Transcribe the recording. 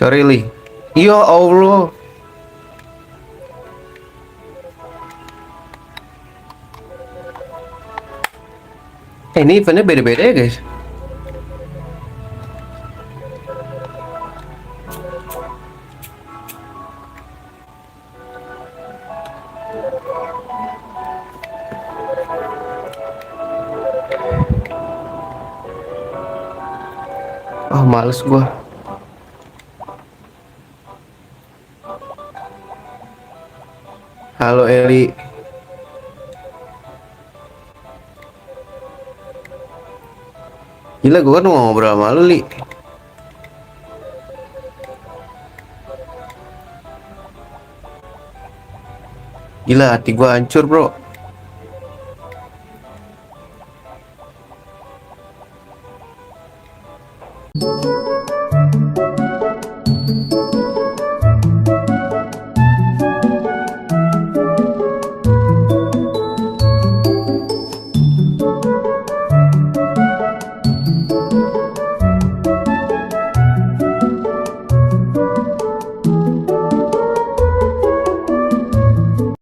Sorry Li. Ya Allah. Ini eventnya beda-beda ya guys. Ah, males gua. Halo Eli. Gila, gua kan mau ngobrol sama lu, Li. Gila, hati gua hancur, bro.